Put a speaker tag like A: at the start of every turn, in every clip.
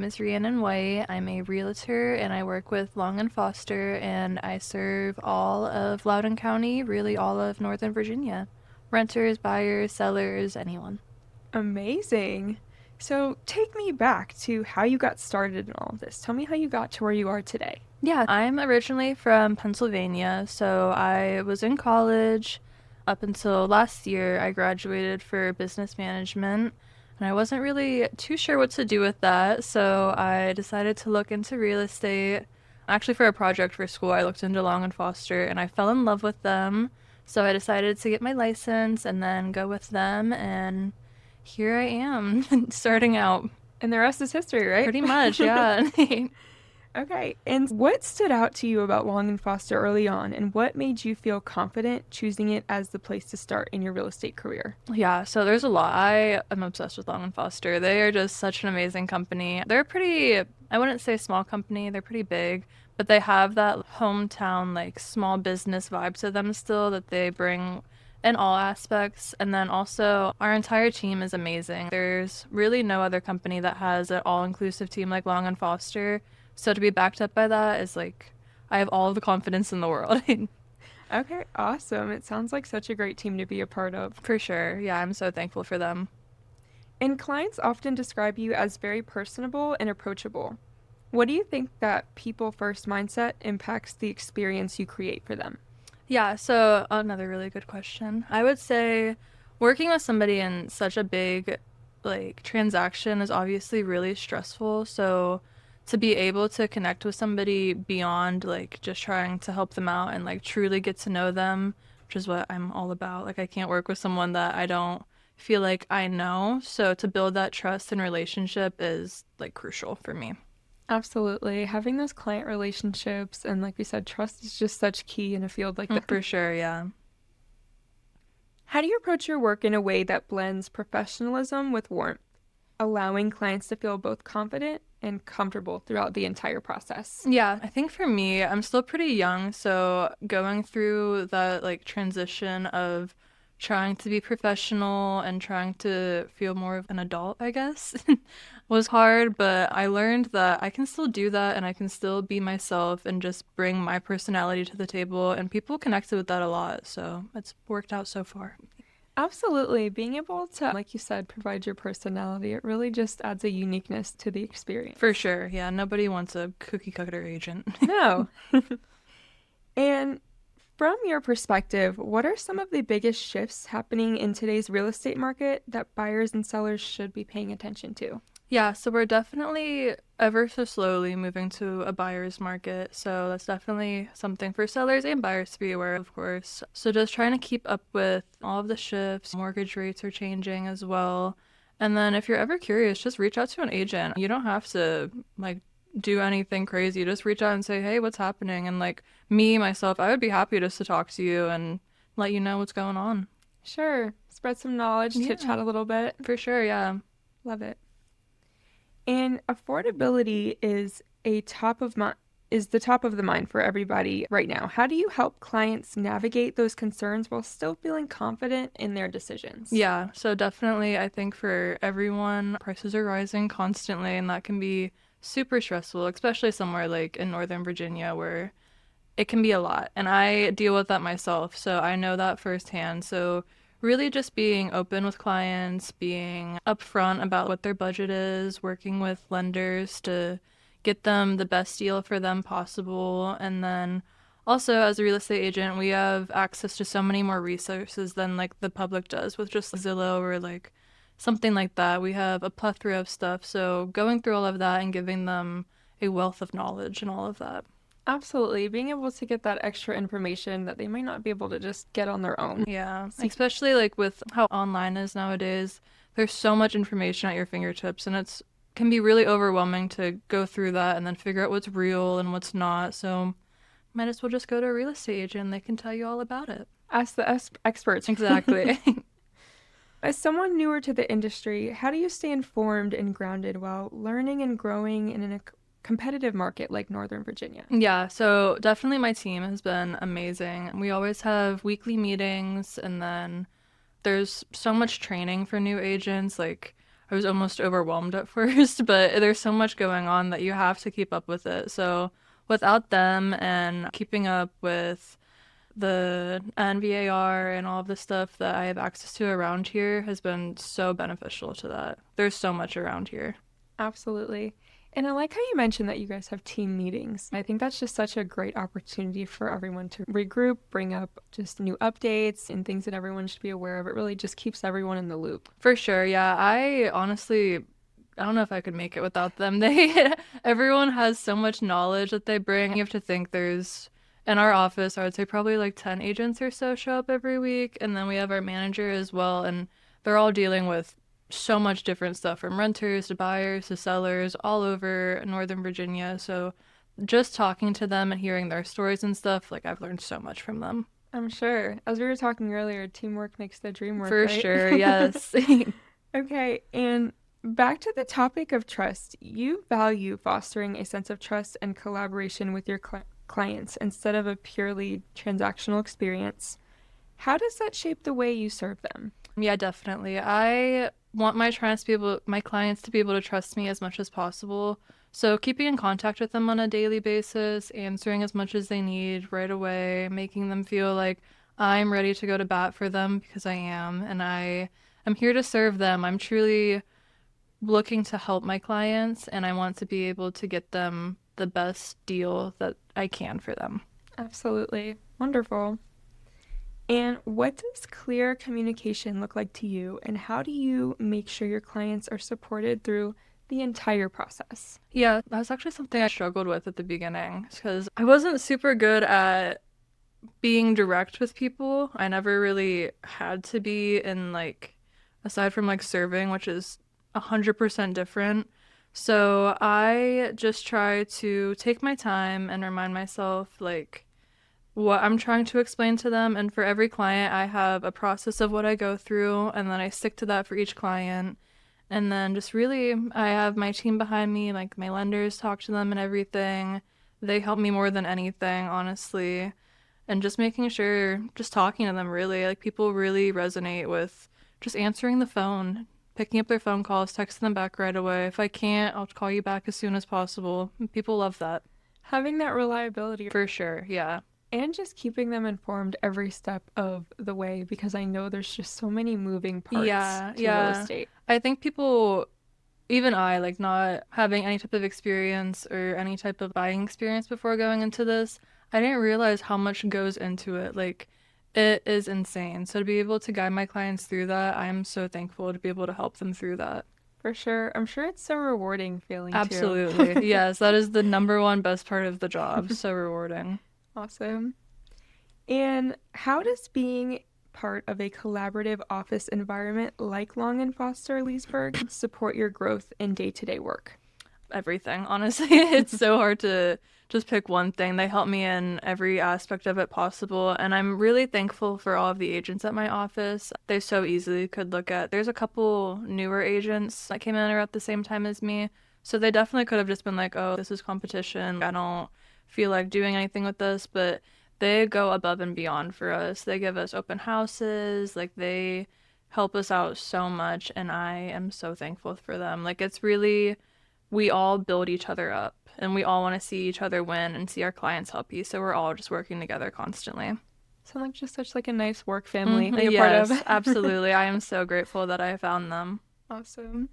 A: name is Reannon White. I'm a realtor and I work with Long and Foster, and I serve all of Loudoun County, really all of Northern Virginia. Renters, buyers, sellers, anyone.
B: Amazing. So take me back to how you got started in all of this. Tell me how you got to where you are today.
A: Yeah, I'm originally from Pennsylvania, so I was in college up until last year. I graduated for business management, and I wasn't really too sure what to do with that, so I decided to look into real estate. Actually, for a project for school, I looked into Long and Foster, and I fell in love with them, so I decided to get my license and then go with them, and here I am, starting out.
B: And the rest is history, right?
A: Pretty much, yeah.
B: Okay. And what stood out to you about Long and Foster early on, and what made you feel confident choosing it as the place to start in your real estate career?
A: Yeah, so there's a lot. I am obsessed with Long and Foster. They are just such an amazing company. They're pretty, I wouldn't say small company, they're pretty big, but they have that hometown, like small business vibe to them still that they bring in all aspects. And then also, our entire team is amazing. There's really no other company that has an all-inclusive team like Long and Foster. So to be backed up by that is like, I have all of the confidence in the world.
B: Okay, awesome. It sounds like such a great team to be a part of.
A: For sure. Yeah, I'm so thankful for them.
B: And clients often describe you as very personable and approachable. What do you think that people first mindset impacts the experience you create for them?
A: Yeah, so another really good question. I would say working with somebody in such a big like transaction is obviously really stressful. So to be able to connect with somebody beyond like just trying to help them out and like truly get to know them, which is what I'm all about. Like I can't work with someone that I don't feel like I know. So to build that trust and relationship is like crucial for me.
B: Absolutely. Having those client relationships and, like we said, trust is just such key in a field like that.
A: For sure, yeah.
B: How do you approach your work in a way that blends professionalism with warmth, allowing clients to feel both confident and comfortable throughout the entire process?
A: Yeah, I think for me, I'm still pretty young, so going through that like transition of trying to be professional and trying to feel more of an adult, I guess, was hard, but I learned that I can still do that and I can still be myself and just bring my personality to the table, and people connected with that a lot, so it's worked out so far.
B: Absolutely. Being able to, like you said, provide your personality, it really just adds a uniqueness to the experience.
A: For sure, yeah, nobody wants a cookie cutter agent.
B: No. And from your perspective, what are some of the biggest shifts happening in today's real estate market that buyers and sellers should be paying attention to?
A: Yeah, so we're definitely ever so slowly moving to a buyer's market. So that's definitely something for sellers and buyers to be aware of course. So just trying to keep up with all of the shifts. Mortgage rates are changing as well. And then if you're ever curious, just reach out to an agent. You don't have to like do anything crazy. Just reach out and say, hey, what's happening? And like me, myself, I would be happy just to talk to you and let you know what's going on.
B: Sure. Spread some knowledge,
A: Yeah.
B: chit chat a little bit.
A: For sure, yeah.
B: Love it. And affordability is the top of the mind for everybody right now. How do you help clients navigate those concerns while still feeling confident in their decisions?
A: Yeah, so definitely I think for everyone, prices are rising constantly, and that can be super stressful, especially somewhere like in Northern Virginia where it can be a lot. And I deal with that myself, so I know that firsthand. So really just being open with clients, being upfront about what their budget is, working with lenders to get them the best deal for them possible. And then also as a real estate agent, we have access to so many more resources than like the public does with just Zillow or like something like that. We have a plethora of stuff. So going through all of that and giving them a wealth of knowledge and all of that.
B: Absolutely. Being able to get that extra information that they might not be able to just get on their own.
A: Yeah, especially like with how online is nowadays, there's so much information at your fingertips, and it's can be really overwhelming to go through that and then figure out what's real and what's not. So might as well just go to a real estate agent and they can tell you all about it.
B: Ask the experts.
A: Exactly.
B: As someone newer to the industry, how do you stay informed and grounded while learning and growing in a competitive market like Northern Virginia?
A: Yeah, so definitely my team has been amazing. We always have weekly meetings, and then there's so much training for new agents. Like I was almost overwhelmed at first, but there's so much going on that you have to keep up with it. So without them and keeping up with the NVAR and all of the stuff that I have access to around here has been so beneficial to that. There's so much around here.
B: Absolutely. And I like how you mentioned that you guys have team meetings. I think that's just such a great opportunity for everyone to regroup, bring up just new updates and things that everyone should be aware of. It really just keeps everyone in the loop.
A: For sure, yeah. I honestly, I don't know if I could make it without them. They, everyone has so much knowledge that they bring. You have to think there's, in our office, I would say probably like 10 agents or so show up every week. And then we have our manager as well. And they're all dealing with so much different stuff from renters to buyers to sellers all over Northern Virginia. So just talking to them and hearing their stories and stuff, like I've learned so much from them.
B: I'm sure. As we were talking earlier, teamwork makes the dream work,
A: For
B: right?
A: sure, yes.
B: Okay, and back to the topic of trust. You value fostering a sense of trust and collaboration with your clients instead of a purely transactional experience. How does that shape the way you serve them?
A: Yeah, definitely. I want my clients to be able to trust me as much as possible. So keeping in contact with them on a daily basis, answering as much as they need right away, making them feel like I'm ready to go to bat for them because I am, and I am here to serve them. I'm truly looking to help my clients, and I want to be able to get them the best deal that I can for them.
B: Absolutely. Wonderful. And what does clear communication look like to you, and how do you make sure your clients are supported through the entire process?
A: Yeah, that was actually something I struggled with at the beginning because I wasn't super good at being direct with people. I never really had to be in like, aside from like serving, which is 100% different. So I just try to take my time and remind myself like what I'm trying to explain to them. And for every client, I have a process of what I go through, and then I stick to that for each client. And then just really, I have my team behind me, like my lenders talk to them and everything. They help me more than anything, honestly. And just making sure, just talking to them really, like people really resonate with just answering the phone, picking up their phone calls, texting them back right away. If I can't, I'll call you back as soon as possible. People love that.
B: Having that reliability
A: For sure, yeah.
B: and just keeping them informed every step of the way because I know there's just so many moving parts
A: Yeah,
B: to real
A: yeah.
B: estate.
A: I think people, even I, like not having any type of experience or any type of buying experience before going into this, I didn't realize how much goes into it. Like, it is insane. So to be able to guide my clients through that, I'm so thankful to be able to help them through that.
B: For sure. I'm sure it's so rewarding feeling too.
A: Absolutely. Yes, that is the number one best part of the job. So rewarding.
B: Awesome. And how does being part of a collaborative office environment like Long and Foster Leesburg support your growth in day-to-day work?
A: Everything, honestly. It's so hard to just pick one thing. They help me in every aspect of it possible, and I'm really thankful for all of the agents at my office. They so easily could look at, there's a couple newer agents that came in around the same time as me, so they definitely could have just been like, oh, this is competition. I don't feel like doing anything with this, but they go above and beyond for us. They give us open houses, like they help us out so much, and I am so thankful for them. Like it's really, we all build each other up and we all want to see each other win and see our clients happy. So we're all just working together constantly.
B: Sound like just such like a nice work family that you're part
A: Yes,
B: of.
A: absolutely. I am so grateful that I found them.
B: Awesome.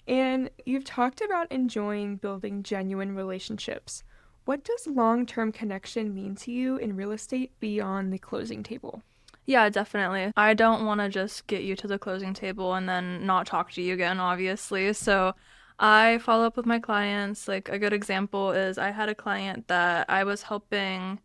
B: And you've talked about enjoying building genuine relationships. What does long-term connection mean to you in real estate beyond the closing table?
A: Yeah, definitely. I don't want to just get you to the closing table and then not talk to you again, obviously. So I follow up with my clients. Like a good example is I had a client that I was helping.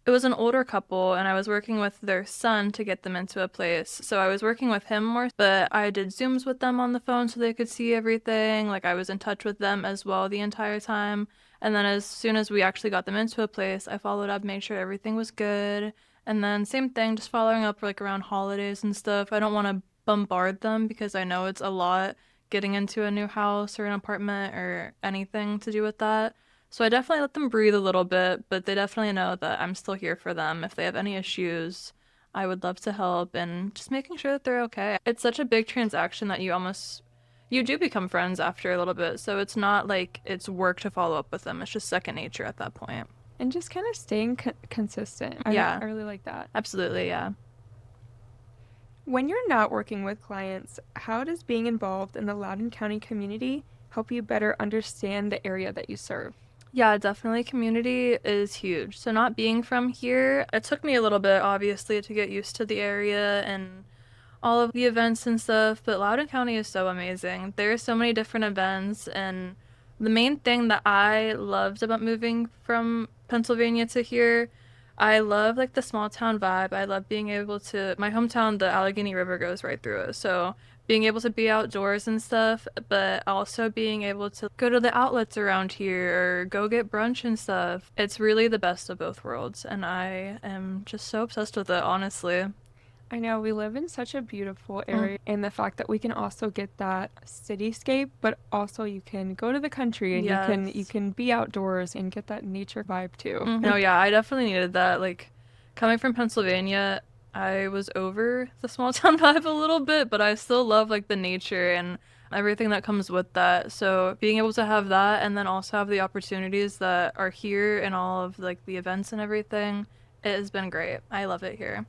A: It was an older couple, and I was working with their son to get them into a place. So I was working with him more, but I did Zooms with them on the phone so they could see everything. Like I was in touch with them as well the entire time. And then as soon as we actually got them into a place, I followed up, made sure everything was good. And then same thing, just following up like around holidays and stuff. I don't want to bombard them because I know it's a lot getting into a new house or an apartment or anything to do with that. So I definitely let them breathe a little bit, but they definitely know that I'm still here for them. If they have any issues, I would love to help and just making sure that they're okay. It's such a big transaction that you do become friends after a little bit. So it's not like it's work to follow up with them. It's just second nature at that point.
B: And just kind of staying consistent.
A: Yeah,
B: I really like that.
A: absolutely. Yeah.
B: When you're not working with clients, how does being involved in the Loudoun County community help you better understand the area that you serve?
A: Yeah, definitely community is huge. So not being from here, it took me a little bit obviously to get used to the area and all of the events and stuff, but Loudoun County is so amazing. There are so many different events, and the main thing that I loved about moving from Pennsylvania to here, I love like the small town vibe. I love being able to, my hometown, the Allegheny River goes right through it. So being able to be outdoors and stuff, but also being able to go to the outlets around here or go get brunch and stuff. It's really the best of both worlds, and I am just so obsessed with it, honestly.
B: I know we live in such a beautiful
A: Mm.
B: area, and the fact that we can also get that cityscape, but also you can go to the country and you
A: Yes.
B: can be outdoors and get that nature vibe too.
A: No, yeah, I definitely needed that. Like, coming from Pennsylvania, I was over the small town vibe a little bit, but I still love like the nature and everything that comes with that. So being able to have that and then also have the opportunities that are here and all of like the events and everything, it has been great. I love it here.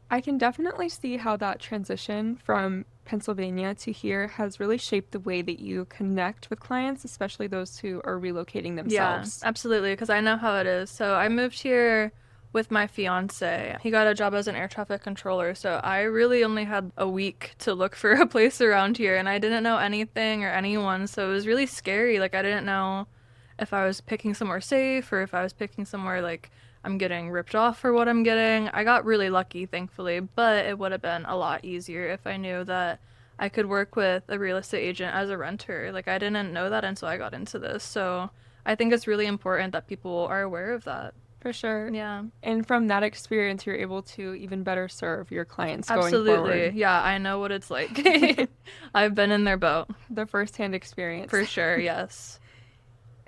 B: I can definitely see how that transition from Pennsylvania to here has really shaped the way that you connect with clients, especially those who are relocating
A: Yeah,
B: themselves.
A: absolutely, because I know how it is. So I moved here with my fiance. He got a job as an air traffic controller, so I really only had a week to look for a place around here, and I didn't know anything or anyone, so it was really scary. Like I didn't know if I was picking somewhere safe or if I was picking somewhere like I'm getting ripped off for what I'm getting. I got really lucky, thankfully, but it would have been a lot easier if I knew that I could work with a real estate agent as a renter. Like I didn't know that until I got into this. So I think it's really important that people are aware of that.
B: For sure.
A: Yeah,
B: And from that experience, you're able to even better serve your clients going
A: absolutely.
B: forward.
A: Yeah, I know what it's like. I've been in their boat
B: The firsthand experience.
A: for sure. Yes.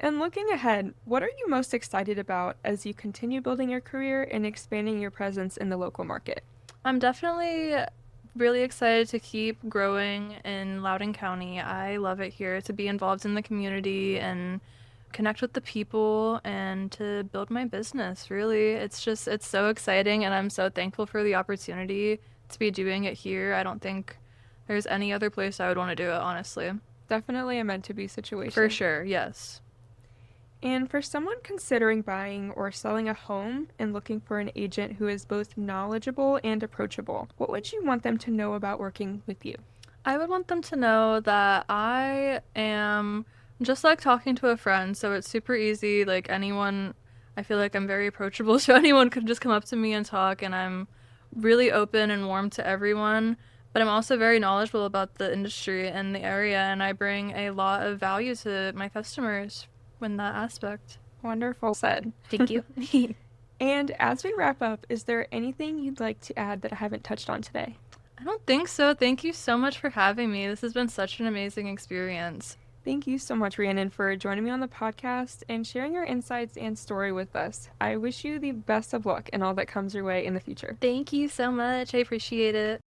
B: And looking ahead, what are you most excited about as you continue building your career and expanding your presence in the local market?
A: I'm definitely really excited to keep growing in Loudoun County. I love it here to be involved in the community and connect with the people and to build my business. Really, it's so exciting, and I'm so thankful for the opportunity to be doing it here. I don't think there's any other place I would want to do it, honestly.
B: Definitely a meant to be
A: For
B: situation.
A: sure, yes.
B: And for someone considering buying or selling a home and looking for an agent who is both knowledgeable and approachable, what would you want them to know about working with you?
A: I would want them to know that I am just like talking to a friend, so it's super easy. Like anyone, I feel like I'm very approachable, so anyone could just come up to me and talk, and I'm really open and warm to everyone. But I'm also very knowledgeable about the industry and the area, and I bring a lot of value to my customers in that aspect.
B: Wonderful said.
A: Thank you.
B: And as we wrap up, is there anything you'd like to add that I haven't touched on today?
A: I don't think so. Thank you so much for having me. This has been such an amazing experience.
B: Thank you so much, Rhiannon, for joining me on the podcast and sharing your insights and story with us. I wish you the best of luck in all that comes your way in the future.
A: Thank you so much. I appreciate it.